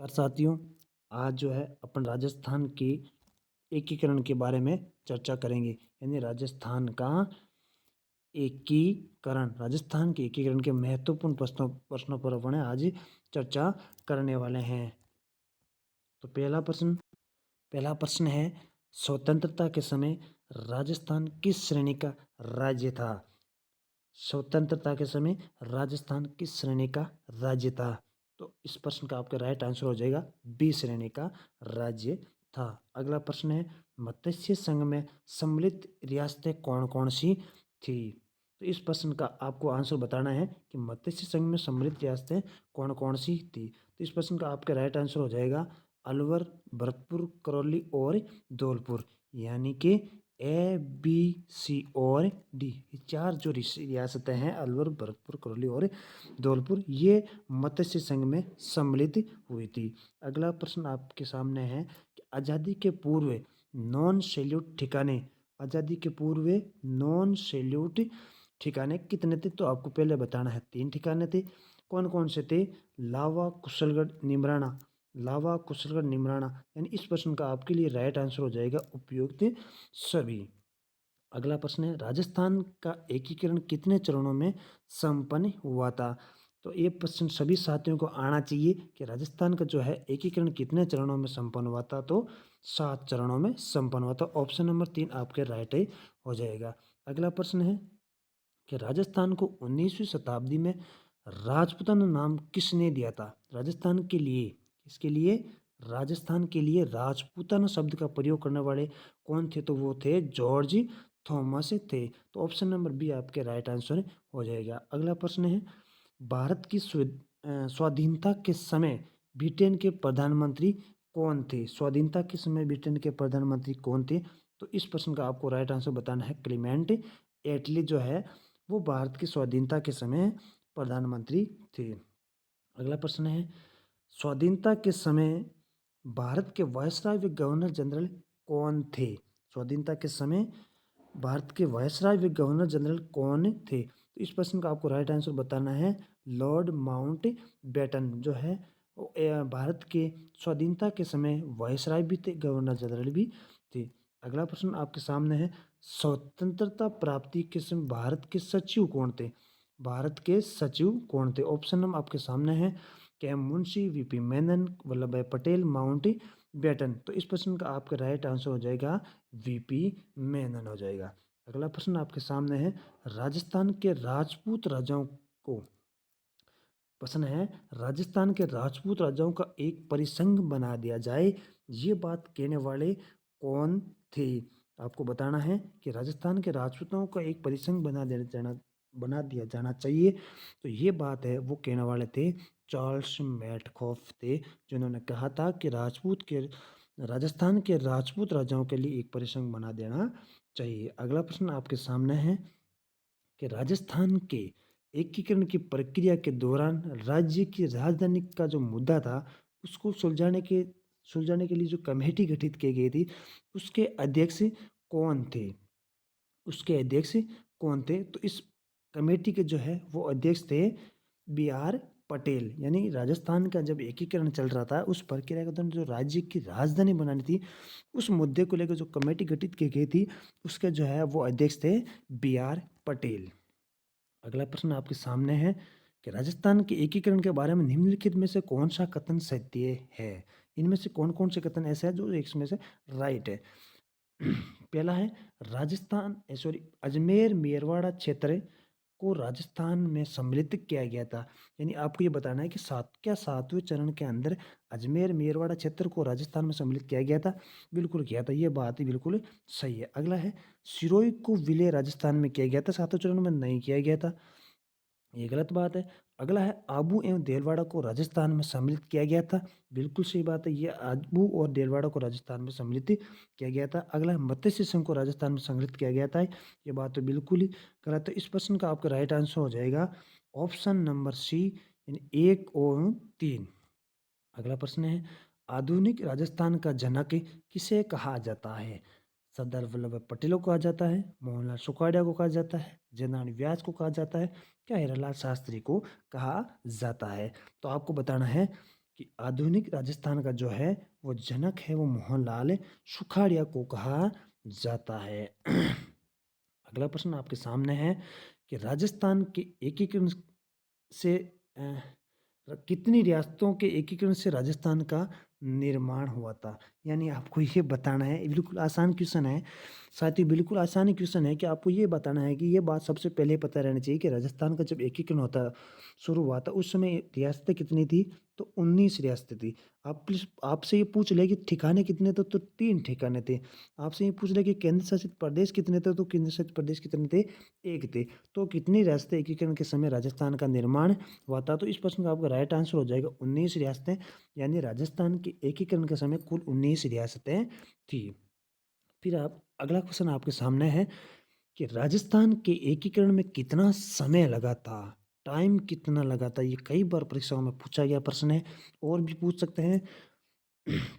साथियों, आज जो है अपन राजस्थान के एकीकरण के बारे में चर्चा करेंगे। यानी राजस्थान के एकीकरण के महत्वपूर्ण प्रश्नों पर अपन आज चर्चा करने वाले हैं। तो पहला प्रश्न है, स्वतंत्रता के समय राजस्थान किस श्रेणी का राज्य था? स्वतंत्रता के समय राजस्थान किस श्रेणी का राज्य था? तो इस प्रश्न का आपका राइट आंसर हो जाएगा बी श्रेणी का राज्य था। अगला प्रश्न है, मत्स्य संघ में सम्मिलित रियासतें कौन कौन सी थी? तो इस प्रश्न का आपको आंसर बताना है कि मत्स्य संघ में सम्मिलित रियासतें कौन कौन सी थी। तो इस प्रश्न का आपका राइट आंसर हो जाएगा अलवर, भरतपुर, करौली और धौलपुर। यानी कि ए, बी, सी और डी, ये चार जो रियासतें हैं अलवर, भरतपुर, करौली और धौलपुर, ये मत्स्य संघ में सम्मिलित हुई थी। अगला प्रश्न आपके सामने है कि आज़ादी के पूर्व नॉन सैल्यूट ठिकाने ठिकाने कितने थे? तो आपको पहले बताना है 3 ठिकाने थे। कौन कौन से थे? लावा, कुशलगढ़, निमराना। यानी इस प्रश्न का आपके लिए राइट आंसर हो जाएगा उपयुक्त सभी। अगला प्रश्न है, राजस्थान का एकीकरण कितने चरणों में संपन्न हुआ था? तो ये प्रश्न सभी साथियों को आना चाहिए कि राजस्थान का जो है एकीकरण कितने चरणों में संपन्न हुआ था? तो 7 चरणों में संपन्न हुआ था। ऑप्शन नंबर 3 आपके राइट हो जाएगा। अगला प्रश्न है कि राजस्थान को 19वीं शताब्दी में राजपूताना नाम किसने दिया था? राजस्थान के लिए, किसके लिए? राजस्थान के लिए राजपूताना शब्द का प्रयोग करने वाले कौन थे? तो वो थे जॉर्ज थॉमस थे। तो ऑप्शन नंबर बी आपके राइट आंसर हो जाएगा। अगला प्रश्न है, भारत की स्वाधीनता के समय ब्रिटेन के प्रधानमंत्री कौन थे? स्वाधीनता के समय ब्रिटेन के प्रधानमंत्री कौन थे? तो इस प्रश्न का आपको राइट आंसर बताना है क्लेमेंट एटली जो है वो भारत की स्वाधीनता के समय प्रधानमंत्री थे। अगला प्रश्न है, स्वाधीनता के समय भारत के वायसराय व गवर्नर जनरल कौन थे? स्वाधीनता के समय भारत के वायसराय व गवर्नर जनरल कौन थे? तो इस प्रश्न का आपको राइट आंसर बताना है लॉर्ड माउंटबेटन जो है भारत के स्वाधीनता के समय वायसराय भी थे, गवर्नर जनरल भी थे। अगला प्रश्न आपके सामने है, स्वतंत्रता प्राप्ति के समय भारत के सचिव कौन थे? ऑप्शन नंबर आपके सामने है के मुंशी, वीपी मेनन, वल्लभ भाई पटेल, माउंटबेटन। तो इस प्रश्न का आपका राइट आंसर हो जाएगा वीपी मेनन हो जाएगा। अगला प्रश्न आपके सामने है, राजस्थान के राजपूत राजाओं का एक परिसंघ बना दिया जाए, ये बात कहने वाले कौन थे? आपको बताना है कि राजस्थान के राजपूतों का एक परिसंघ बना दिया जाना चाहिए। तो ये बात है वो कहने वाले थे चार्ल्स मेटकॉफ थे, जिन्होंने कहा था कि राजस्थान के राजपूत राजाओं के लिए एक परिसंघ बना देना चाहिए। अगला प्रश्न आपके सामने है कि राजस्थान के एकीकरण की प्रक्रिया के दौरान राज्य की राजधानी का जो मुद्दा था उसको सुलझाने के लिए जो कमेटी गठित की गई थी उसके अध्यक्ष कौन थे? तो इस कमेटी के जो है वो अध्यक्ष थे बी आर पटेल। यानी राजस्थान का जब एकीकरण चल रहा था उस प्रक्रिया के दौरान जो राज्य की राजधानी बनानी थी उस मुद्दे को लेकर जो कमेटी गठित की गई थी उसके जो है वो अध्यक्ष थे बी आर पटेल। अगला प्रश्न आपके सामने है कि राजस्थान के एकीकरण के बारे में निम्नलिखित में से कौन सा कथन सत्य है? इनमें से कौन कौन से कथन ऐसे है जो एक में से राइट है? पहला है, अजमेर मेरवाड़ा क्षेत्र को राजस्थान में सम्मिलित किया गया था। यानी आपको ये बताना है कि 7वें चरण के अंदर अजमेर मेरवाड़ा क्षेत्र को राजस्थान में सम्मिलित किया गया था। बिल्कुल किया था, ये बात ही बिल्कुल सही है। अगला है, सिरोही को विलय राजस्थान में किया गया था, 7वें चरण में नहीं किया गया था, ये गलत बात है। अगला है, आबू एवं देलवाड़ा को राजस्थान में सम्मिलित किया गया था, बिल्कुल सही बात है, ये आबू और देलवाड़ा को राजस्थान में सम्मिलित किया गया था। अगला है, मत्स्य संघ को राजस्थान में सम्मिलित किया गया था, ये बात तो बिल्कुल ही गलत है। इस प्रश्न का आपका राइट आंसर हो जाएगा ऑप्शन नंबर सी, यानी 1 और 3। अगला प्रश्न है, आधुनिक राजस्थान का जनक किसे कहा जाता है? सरदार वल्लभ भाई पटेल को कहा जाता है, मोहनलाल सुखाड़िया को कहा जाता है, जयनारायण व्यास को कहा जाता है, क्या हीरालाल शास्त्री को कहा जाता है? तो आपको बताना है कि आधुनिक राजस्थान का जो है वो जनक है वो मोहनलाल सुखाड़िया को कहा जाता है। अगला प्रश्न आपके सामने है कि राजस्थान के एकीकरण से कितनी रियासतों के एकीकरण से राजस्थान का निर्माण हुआ था? यानी आपको ये बताना है, बिल्कुल आसान क्वेश्चन है। साथ ही बिल्कुल आसान ही क्वेश्चन है कि आपको ये बताना है कि ये बात सबसे पहले पता रहनी चाहिए कि राजस्थान का जब एकीकरण होता शुरू हुआ था उस समय रियासतें कितनी थी? तो 19 रियासतें थी। आप प्लीज़ आपसे ये पूछ ले कि ठिकाने कितने थे? तो 3 ठिकाने थे। आपसे ये पूछ ले कि केंद्र शासित प्रदेश कितने थे? तो केंद्र शासित प्रदेश कितने थे? 1 थे। तो कितनी रियासतें एकीकरण के समय राजस्थान का निर्माण हुआ था? तो इस प्रश्न का आपका राइट आंसर हो जाएगा 19 रियासतें, यानी राजस्थान के एकीकरण के समय कुल 19 रियासतें थी। फिर आप अगला क्वेश्चन आपके सामने है कि राजस्थान के एकीकरण में कितना समय लगा था? टाइम कितना लगा था? ये कई बार परीक्षाओं में पूछा गया प्रश्न है और भी पूछ सकते हैं।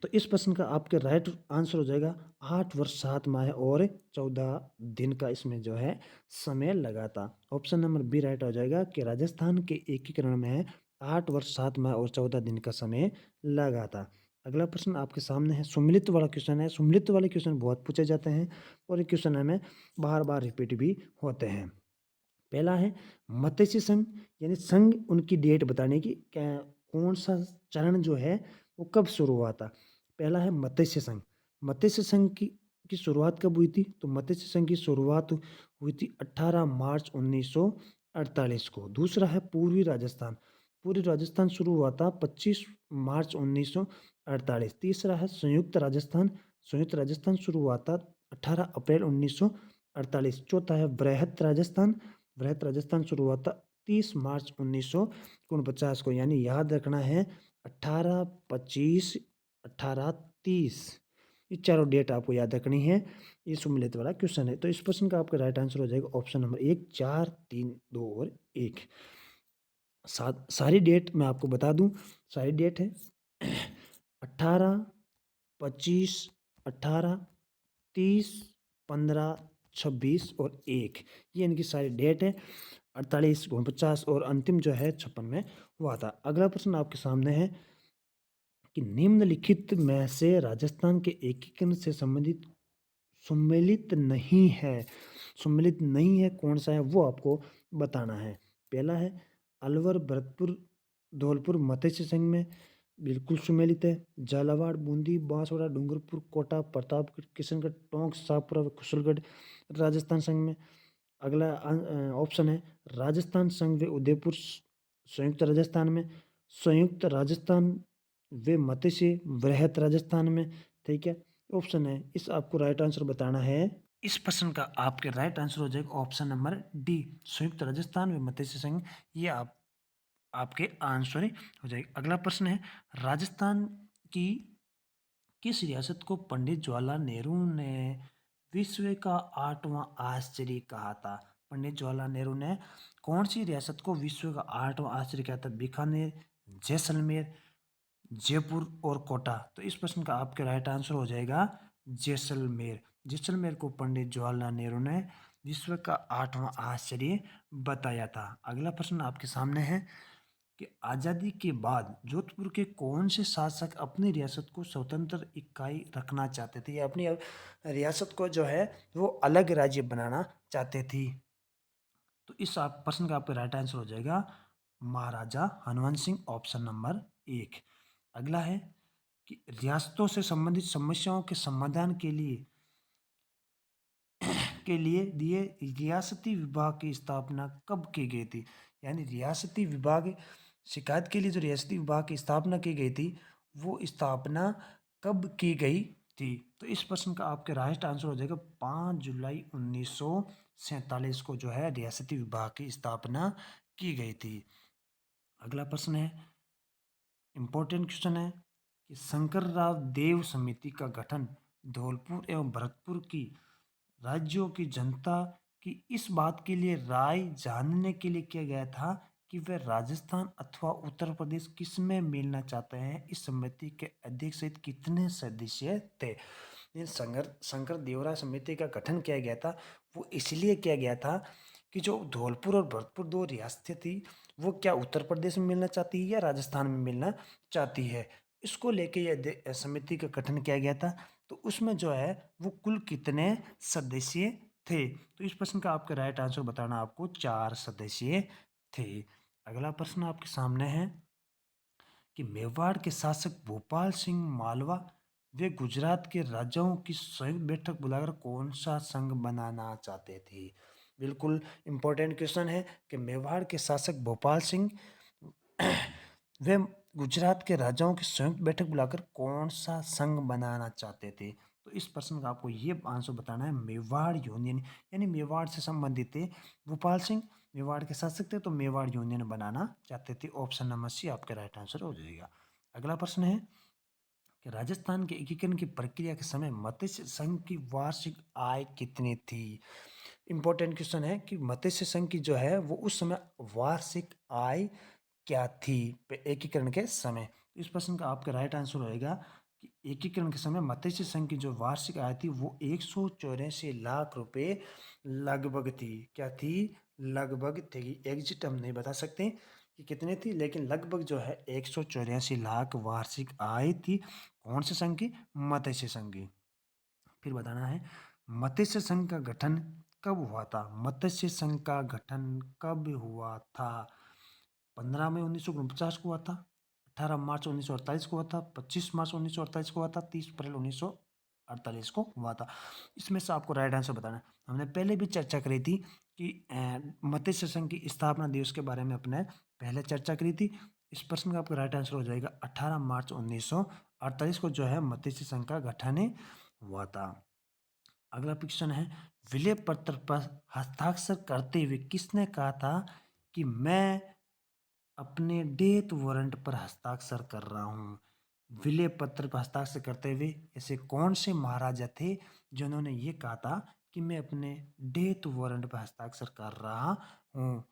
तो इस प्रश्न का आपके राइट आंसर हो जाएगा 8 वर्ष 7 माह और 14 दिन का इसमें जो है समय लगा था। ऑप्शन नंबर बी राइट हो जाएगा कि राजस्थान के एकीकरण में 8 वर्ष 7 माह और 14 दिन का समय लगा था। अगला प्रश्न आपके सामने है, सम्मिलित वाला क्वेश्चन है। सम्मिलित वाले क्वेश्चन बहुत पूछे जाते हैं और ये क्वेश्चन हमें बार-बार रिपीट भी होते हैं। पहला है मत्स्य संघ, यानी संघ उनकी डेट बताने की कौन सा चरण जो है वो कब शुरू हुआ था? पहला है मत्स्य संघ। मत्स्य संघ की शुरुआत कब हुई थी? तो मत्स्य संघ की शुरुआत हुई थी 18 मार्च 1948 को। दूसरा है पूर्वी राजस्थान। पूर्वी राजस्थान शुरू हुआ था 25 मार्च 1948। तीसरा है संयुक्त राजस्थान। संयुक्त राजस्थान शुरू हुआ था 18 अप्रैल 1948। चौथा है बृहत राजस्थान। बृहत राजस्थान शुरू हुआ था 30 मार्च 1949 को, यानी याद रखना है 18, 25, 18, 30। ये चारों डेट आपको याद रखनी है। ये सम्मिलित वाला क्वेश्चन है। तो इस प्रश्न का आपका राइट आंसर हो जाएगा ऑप्शन नंबर 1, 4, 3, 2 और 1। सारी डेट मैं आपको बता दूं। सारी डेट है 18, 25, 18, 30, 15, 26 और 1। ये इनकी सारी डेट है। 48, 49 और अंतिम जो है 56 में हुआ था। अगला प्रश्न आपके सामने है कि निम्नलिखित में से राजस्थान के एकीकरण से संबंधित सम्मिलित नहीं है। सम्मिलित नहीं है कौन सा है वो आपको बताना है। पहला है अलवर, भरतपुर, धौलपुर मत्स्य संघ में बिल्कुल सम्मिलित है। झालावाड़, बूंदी, बांसवाड़ा, डूंगरपुर, कोटा, प्रतापगढ़, किशनगढ़, टोंक, शाहपुरा, कुशलगढ़ राजस्थान संघ में। अगला ऑप्शन है राजस्थान संघ व उदयपुर संयुक्त राजस्थान में। संयुक्त राजस्थान व मत्स्य बृहत राजस्थान में। ठीक है, ऑप्शन है इस आपको राइट आंसर बताना है। इस प्रश्न का आपके राइट आंसर हो जाएगा ऑप्शन नंबर डी, संयुक्त राजस्थान व मत्स्य संघ। ये आपके आंसर हो जाएगा। अगला प्रश्न है राजस्थान की किस रियासत को पंडित जवाहरलाल नेहरू ने विश्व का 8वां आश्चर्य कहा था? पंडित जवाहरलाल नेहरू ने कौन सी रियासत को विश्व का 8वां आश्चर्य कहा था? बीकानेर, जैसलमेर, जयपुर और कोटा। तो इस प्रश्न का आपके राइट आंसर हो जाएगा जैसलमेर। जैसलमेर को पंडित जवाहरलाल नेहरू ने विश्व का 8वां आश्चर्य बताया था। अगला प्रश्न आपके सामने है कि आज़ादी के बाद जोधपुर के कौन से शासक अपनी रियासत को स्वतंत्र इकाई रखना चाहते थे या अपनी रियासत को जो है वो अलग राज्य बनाना चाहते थे? तो इस आप प्रश्न का आपका राइट आंसर हो जाएगा महाराजा हनुवंश सिंह, ऑप्शन नंबर 1। अगला है कि रियासतों से संबंधित समस्याओं के समाधान के लिए दिए रियासती विभाग की स्थापना कब की गई थी? यानी रियासती विभाग शिकायत के लिए जो रियासती विभाग की स्थापना की गई थी वो स्थापना कब की गई थी? तो इस प्रश्न का आपके राइट आंसर हो जाएगा 5 जुलाई 1947 को जो है रियासती विभाग की स्थापना की गई थी। अगला प्रश्न है, इंपॉर्टेंट क्वेश्चन है कि शंकरराव देव समिति का गठन धौलपुर एवं भरतपुर की राज्यों की जनता की इस बात के लिए राय जानने के लिए किया गया था कि वे राजस्थान अथवा उत्तर प्रदेश किस में मिलना चाहते हैं। इस समिति के अध्यक्ष सहित कितने सदस्य थे? शंकर देवराय समिति का गठन किया गया था वो इसलिए किया गया था कि जो धौलपुर और भरतपुर दो रियासतें थी, वो क्या उत्तर प्रदेश में मिलना चाहती है या राजस्थान में मिलना चाहती है। इसको लेके यह समिति का गठन किया गया था। तो उसमें जो है वो कुल कितने सदस्य थे। तो इस प्रश्न का आपका राइट आंसर बताना, आपको 4 सदस्य थे। अगला प्रश्न आपके सामने है कि मेवाड़ के शासक भोपाल सिंह मालवा वे गुजरात के राजाओं की संयुक्त बैठक बुलाकर कौन सा संघ बनाना चाहते थे। बिल्कुल इंपॉर्टेंट क्वेश्चन है कि मेवाड़ के शासक भोपाल सिंह वे गुजरात के राजाओं की संयुक्त बैठक बुलाकर कौन सा संघ बनाना चाहते थे। तो इस प्रश्न का आपको ये आंसर बताना है, मेवाड़ यूनियन, यानी मेवाड़ से संबंधित थे भोपाल सिंह, मेवाड़ के शासक थे तो मेवाड़ यूनियन बनाना चाहते थे। ऑप्शन नंबर सी आपका राइट आंसर हो जाएगा। अगला प्रश्न है कि राजस्थान के एकीकरण की प्रक्रिया के समय मत्स्य संघ की वार्षिक आय कितनी थी। इंपॉर्टेंट क्वेश्चन है कि मत्स्य संघ की जो है वो उस समय वार्षिक आय क्या थी एकीकरण के समय। तो इस प्रश्न का आपका राइट आंसर होएगा कि एकीकरण के समय मत्स्य संघ की जो वार्षिक आय थी वो 184 लाख रुपए लगभग थी। क्या थी? लगभग थी। एग्जिट हम नहीं बता सकते कि कितनी थी, लेकिन लगभग जो है 184 लाख वार्षिक आय थी। कौन से संघ की? मत्स्य संघ की। फिर बताना है मत्स्य संघ का गठन कब हुआ था। मत्स्य संघ का गठन कब हुआ था? 15 मई 1949 को हुआ था, 18 मार्च 1948 को हुआ था, 25 मार्च 1948 को हुआ था, 30 अप्रैल 1948 को हुआ था। इसमें से आपको राइट आंसर बताना है। हमने पहले भी चर्चा करी थी कि मत्स्य संघ की स्थापना दिवस के बारे में अपने पहले चर्चा करी थी। इस प्रश्न का आपका राइट आंसर हो जाएगा 18 मार्च 1948 को जो है मत्स्य संघ का गठन हुआ था। अगला क्वेश्चन है विलय पत्र पर हस्ताक्षर करते हुए किसने कहा था कि मैं अपने डेथ वारंट पर हस्ताक्षर कर रहा हूँ। विलय पत्र पर हस्ताक्षर करते हुए ऐसे कौन से महाराजा थे जिन्होंने ये कहा था कि मैं अपने डेथ वारंट पर हस्ताक्षर कर रहा हूँ।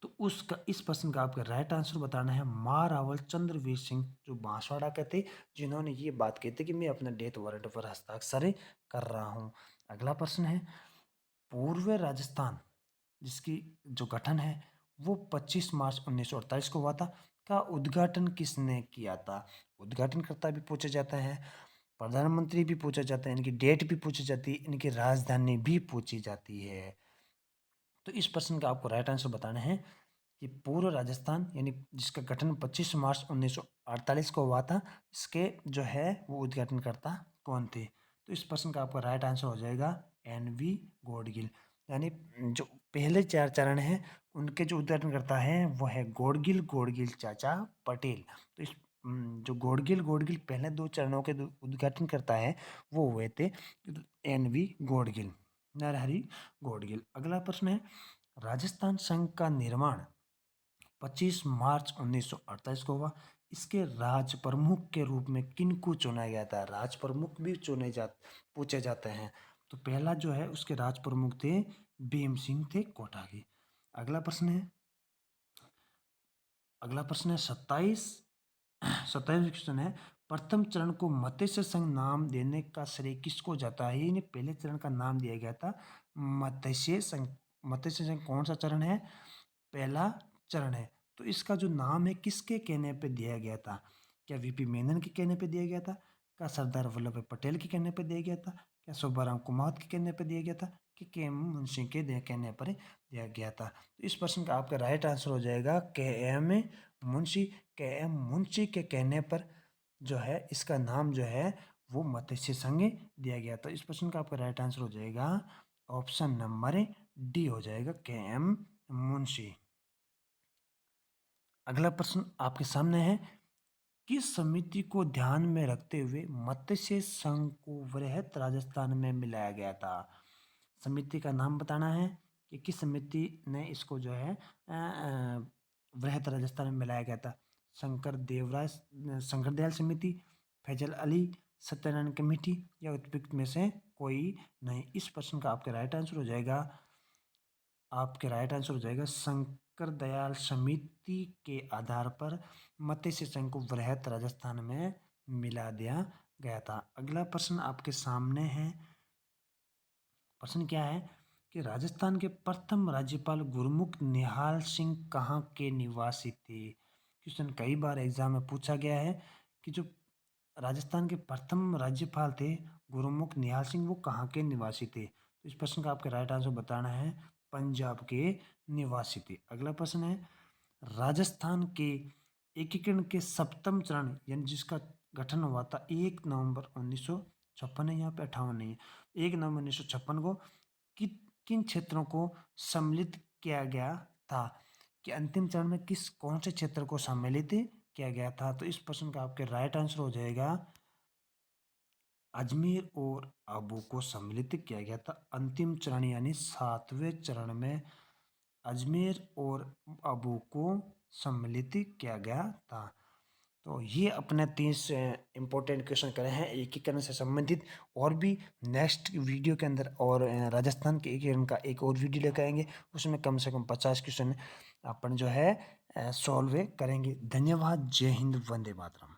तो उसका इस प्रश्न का आपका राइट आंसर बताना है महारावल चंद्रवीर सिंह, जो बांसवाड़ा के थे, जिन्होंने ये बात कही थी कि मैं अपने डेथ वारंट पर हस्ताक्षर कर रहा हूँ। अगला प्रश्न है पूर्व राजस्थान जिसकी जो गठन है वो 25 मार्च 1948 को हुआ था, का उद्घाटन किसने किया था। उद्घाटनकर्ता भी पूछा जाता है, प्रधानमंत्री भी पूछा जाता है, इनकी डेट भी पूछी जाती है, इनकी राजधानी भी पूछी जाती है। तो इस प्रश्न का आपको राइट आंसर बताना है कि पूर्व राजस्थान यानी जिसका गठन 25 मार्च 1948 को हुआ था, इसके जो है वो उद्घाटनकर्ता कौन थे। तो इस प्रश्न का आपका राइट आंसर हो जाएगा एन.वी. गॉडगिल। यानी जो पहले 4 चरण हैं उनके जो उद्घाटनकर्ता हैं वो है गॉडगिल चाचा पटेल। तो इस जो गॉडगिल पहले 2 चरणों के उद्घाटनकर्ता हैं वो हुए थे एन.वी. गॉडगिल, नरहरि गॉडगिल। अगला प्रश्न है राजस्थान संघ का निर्माण 25 मार्च 1948 को हुआ। इसके राज प्रमुख के रूप में किनको चुना गया था। राज प्रमुख भी पूछे जाते हैं। तो पहला जो है उसके राज प्रमुख थे भीम सिंह थे कोठारी। अगला प्रश्न है अगला प्रश्न है 27 क्वेश्चन है प्रथम चरण को मत्स्य संघ नाम देने का श्रेय किसको जाता है। यानी पहले चरण का नाम दिया गया था मत्स्य संघ। मत्स्य संघ कौन सा चरण है? पहला चरण है। तो इसका जो नाम है किसके कहने पे दिया गया था। क्या वीपी मेनन के कहने पे दिया गया था, क्या सरदार वल्लभ भाई पटेल के कहने पे दिया गया था, क्या सुब्बाराव कुमावत के कहने पे दिया गया था, कि के एम मुंशी के कहने पर दिया गया था। तो इस प्रश्न का आपका राइट आंसर हो जाएगा के एम मुंशी। के एम मुंशी के कहने पर जो है इसका नाम जो है वो मत्स्य संघ दिया गया। तो इस प्रश्न का आपका राइट आंसर हो जाएगा ऑप्शन नंबर डी हो जाएगा के एम मुंशी। अगला प्रश्न आपके सामने है किस समिति को ध्यान में रखते हुए मत्स्य संघ को वृहत राजस्थान में मिलाया गया था। समिति का नाम बताना है कि किस समिति ने इसको जो है वृहत राजस्थान में मिलाया गया था। शंकर दयाल समिति, फैजल अली, सत्यनारायण कमेटी या उत्पीड़ित में से कोई नहीं। इस प्रश्न का आपके राइट आंसर हो जाएगा शंकर दयाल समिति के आधार पर मत्स्य संघ को वृहत राजस्थान में मिला दिया गया था। अगला प्रश्न आपके सामने है। प्रश्न क्या है कि राजस्थान के प्रथम राज्यपाल गुरमुख निहाल सिंह कहाँ के निवासी थे? क्वेश्चन कई बार एग्जाम में पूछा गया है कि जो राजस्थान के प्रथम राज्यपाल थे गुरमुख निहाल सिंह, वो कहाँ के निवासी थे? तो इस प्रश्न का आपका राइट आंसर बताना है, पंजाब के निवासी थे। अगला प्रश्न है, राजस्थान के एकीकरण के सप्तम चरण यानी जिसका गठन हुआ था 1 नवंबर 1956 है, यहाँ पे 58 नहीं है, 1 नवंबर 1956 को किन क्षेत्रों को सम्मिलित किया गया था? कि अंतिम चरण में कौन से क्षेत्र को सम्मिलित किया गया था? तो इस प्रश्न का आपके राइट आंसर हो जाएगा, अजमेर और आबू को सम्मिलित किया गया था। अंतिम चरण यानी 7वें चरण में अजमेर और आबू को सम्मिलित किया गया था। तो ये अपने 30 इम्पोर्टेंट क्वेश्चन करे हैं एकीकरण से संबंधित। और भी नेक्स्ट वीडियो के अंदर और राजस्थान के एकीकरण का एक और वीडियो लेकर आएंगे, उसमें कम से कम 50 क्वेश्चन अपन जो है सॉल्व करेंगे। धन्यवाद। जय हिंद। वंदे मातरम।